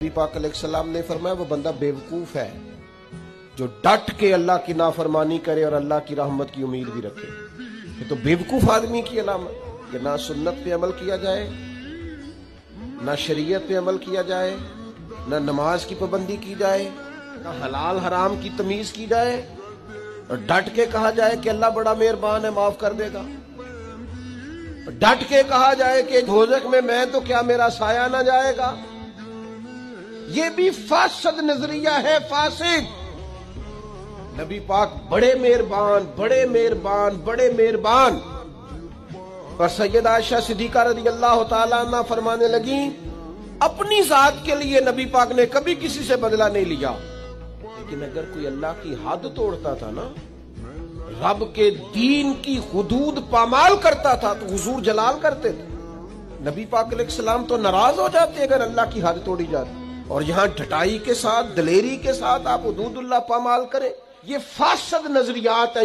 नबी पाक अलैहिस्सलाम ने फरमाया वो बंदा बेवकूफ है जो डट के अल्लाह की नाफरमानी करे और अल्लाह की रहमत की उम्मीद भी रखे। ये तो बेवकूफ आदमी की अलामत कि ना सुन्नत पे अमल किया जाए, ना शरीयत पे अमल किया जाए, ना नमाज की पाबंदी की जाए, ना हलाल हराम की तमीज की जाए और डट के कहा जाए कि अल्लाह बड़ा मेहरबान है माफ कर देगा। डट के कहा जाए कि दोज़ख में मैं तो क्या मेरा साया ना जाएगा। ये भी फासिद नजरिया है, फासिद। नबी पाक बड़े मेहरबान, बड़े मेहरबान, बड़े मेहरबान। और सैयदा आयशा सिद्दीका रज़ी अल्लाह तआला अन्हा फरमाने लगी, अपनी जात के लिए नबी पाक ने कभी किसी से बदला नहीं लिया, लेकिन अगर कोई अल्लाह की हद तोड़ता था ना, रब के दीन की हुदूद पामाल करता था तो हुजूर जलाल करते थे। नबी पाक अलैहिस्सलाम तो नाराज हो जाते अगर अल्लाह की हद तोड़ी जाती। और यहां ढटाई के साथ, दलेरी के साथ आप हुदूदुल्लाह पामाल करें, ये फासिद नजरियात है।